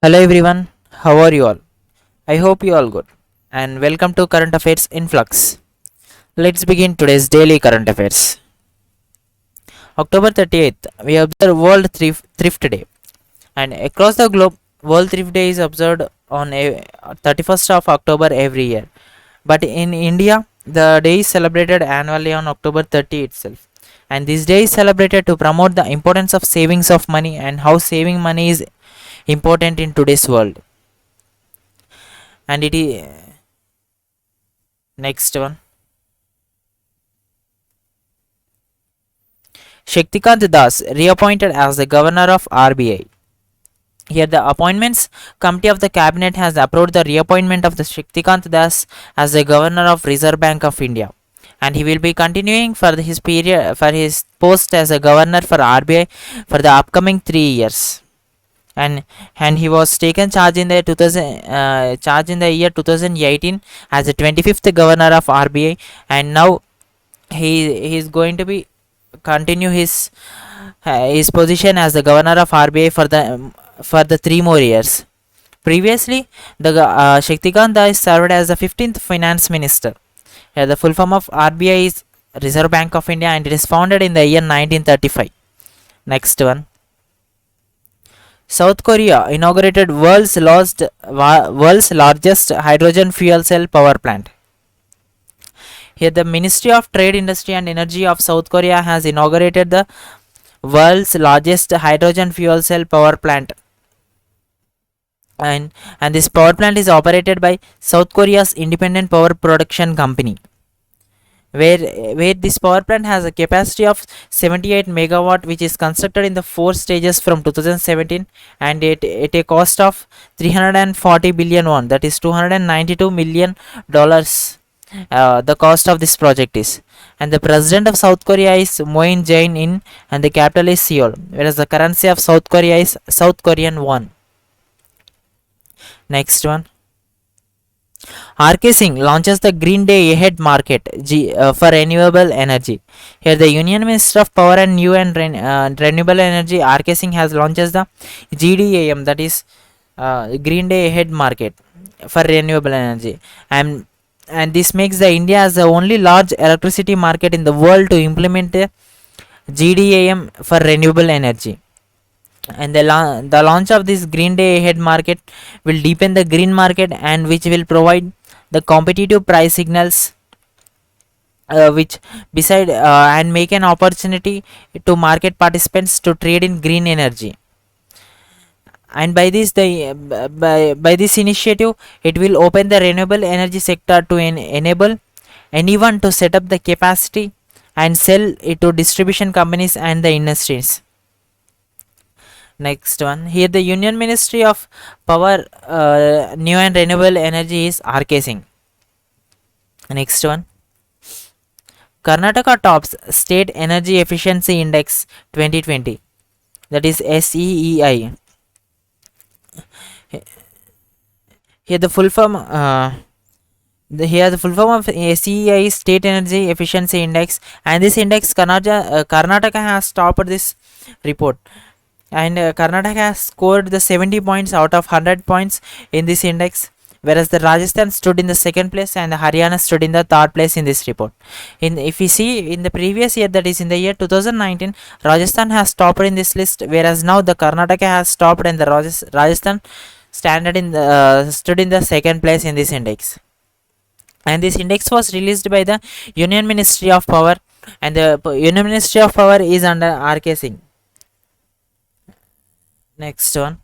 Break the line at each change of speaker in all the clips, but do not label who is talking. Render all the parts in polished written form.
Hello everyone, how are you all? I hope you all good and welcome to Current Affairs in Flux. Let's begin today's daily current affairs. October 30th, we observe World Thrift Day, and across the globe, World Thrift Day is observed on 31st of October every year. But in India, the day is celebrated annually on October 30 itself. And this day is celebrated to promote the importance of savings of money and how saving money is important in today's world. And it is next one. Shaktikant Das reappointed as the governor of RBI. Here, the Appointments Committee of the Cabinet has approved the reappointment of the Shaktikant Das as the governor of Reserve Bank of India, and he will be continuing for his post as a governor for RBI for the upcoming 3 years. And he was taken charge in the year 2018 as the 25th governor of RBI, and now he is going to be continue his position as the governor of RBI for the 3 more years. Previously, the Shaktikant Das served as the 15th finance minister. The full form of RBI is Reserve Bank of India, and it is founded in the year 1935. Next one. South Korea inaugurated world's largest hydrogen fuel cell power plant. Here, the Ministry of Trade, Industry and Energy of South Korea has inaugurated the world's largest hydrogen fuel cell power plant. And this power plant is operated by South Korea's Independent Power Production Company, where this power plant has a capacity of 78 megawatt, which is constructed in the 4 stages from 2017, and at a cost of 340 billion won, that is $292 million. The cost of this project is, and the president of South Korea is Moon Jae-in, and the capital is Seoul, whereas the currency of South Korea is South Korean won. Next one. RK Singh launches the Green Day Ahead Market for renewable energy. Here, the Union Minister of Power and New and Renewable Energy, RK Singh, has launched the GDAM, that is Green Day Ahead Market for renewable energy, and this makes the India as the only large electricity market in the world to implement a GDAM for renewable energy. And the launch of this Green Day Ahead Market will deepen the green market, and which will provide the competitive price signals, which beside and make an opportunity to market participants to trade in green energy. And by this initiative, it will open the renewable energy sector to enable anyone to set up the capacity and sell it to distribution companies and the industries. Next one. Here, the Union Ministry of Power, New and Renewable Energy is RK Singh. Next one. Karnataka tops State Energy Efficiency Index 2020, that is SEEI. Here, the full form of SEEI is State Energy Efficiency Index, and this index Karnataka has topped this report, and Karnataka has scored the 70 points out of 100 points in this index, whereas the Rajasthan stood in the second place and the Haryana stood in the third place in this report. If we see in the previous year, that is in the year 2019, Rajasthan has topped in this list, whereas now the Karnataka has topped and the Rajasthan stood in the second place in this index. And this index was released by the Union Ministry of Power, and the Union Ministry of Power is under RK Singh. Next one.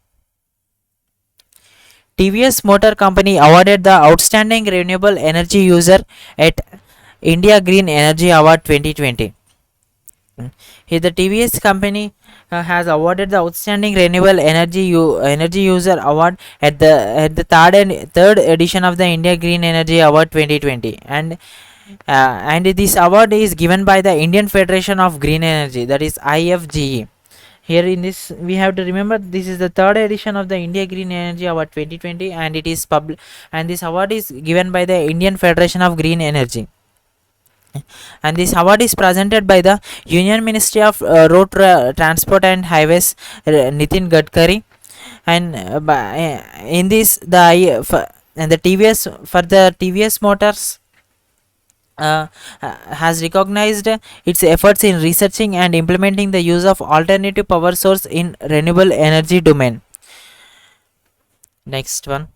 TVS Motor Company awarded the Outstanding Renewable Energy User at India Green Energy Award 2020. Here, the TVS company has awarded the Outstanding Renewable Energy User Award at the third edition of the India Green Energy Award 2020, and this award is given by the Indian Federation of Green Energy, that is IFGE. Here in this, we have to remember this is the third edition of the India Green Energy Award 2020, and it is and this award is given by the Indian Federation of Green Energy. And this award is presented by the Union Ministry of Road Transport and Highways, Nitin Gadkari, And in this and the TVS for the TVS Motors uh, has recognized its efforts in researching and implementing the use of alternative power source in renewable energy domain. Next one,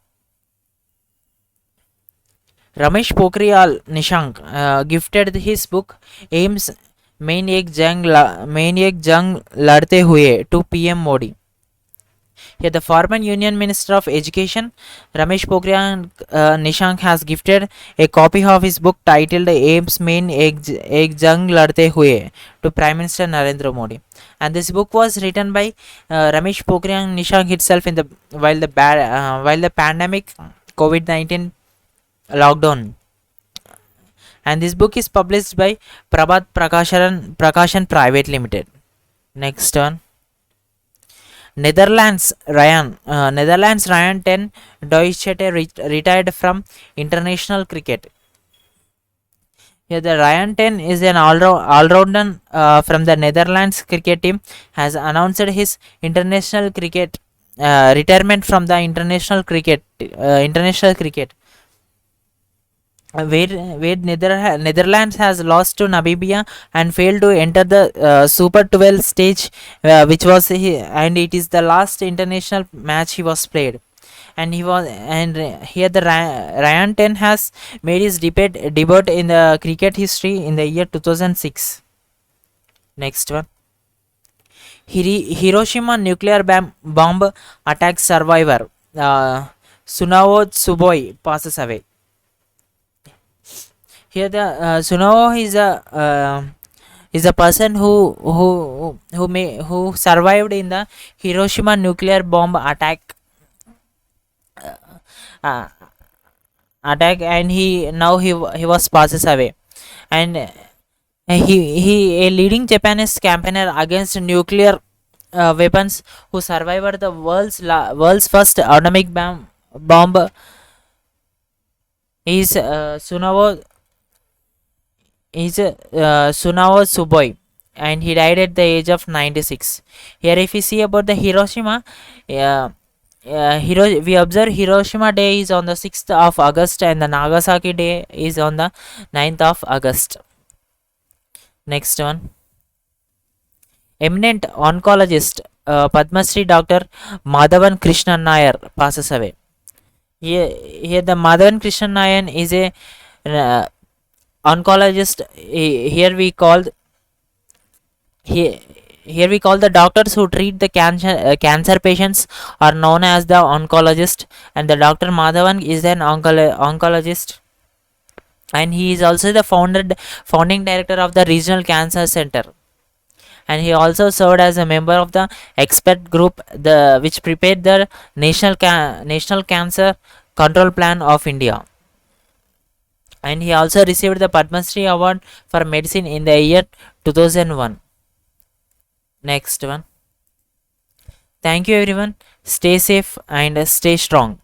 Ramesh Pokhriyal Nishank gifted his book Aims main ek jang ladte hue to PM Modi. Here, the former Union Minister of Education, Ramesh Pokhriyal Nishank, has gifted a copy of his book titled "Aims Main Ek Jang Ladte Hue" to Prime Minister Narendra Modi. And this book was written by Ramesh Pokhriyal Nishank himself in the while the pandemic COVID-19 lockdown. And this book is published by Prabhat Prakashan Private Limited. Next one. Netherlands Ryan ten Doichete retired from international cricket. Here, the Ryan ten is an all-rounder from the Netherlands cricket team. Has announced his international cricket retirement from the international cricket. Where Netherlands has lost to Namibia and failed to enter the Super 12 stage, and it is the last international match he was played. And here the Ryan Ten has made his debut in the cricket history in the year 2006. Next one, Hiroshima nuclear bomb attack survivor Sunao Tsuboi passes away. Here, the Sunao is a person who survived in the Hiroshima nuclear bomb attack, and he was passes away. And he a leading Japanese campaigner against nuclear weapons, who survived the world's first atomic bomb is Sunao Tsuboi, and he died at the age of 96. Here, if we see about the Hiroshima, we observe Hiroshima Day is on the 6th of August, and the Nagasaki Day is on the 9th of August. Next one, eminent oncologist Padma Shri Dr. Madhavan Krishnan Nair passes away. Here the Madhavan Krishnan Nair is a oncologist. Here we call the doctors who treat the cancer patients are known as the oncologist, and the Dr. Madhavan is an oncologist, and he is also the founding director of the Regional Cancer Center, and he also served as a member of the expert group which prepared the National Cancer Control Plan of India. And he also received the Padma Shri Award for Medicine in the year 2001. Next one. Thank you everyone. Stay safe and stay strong.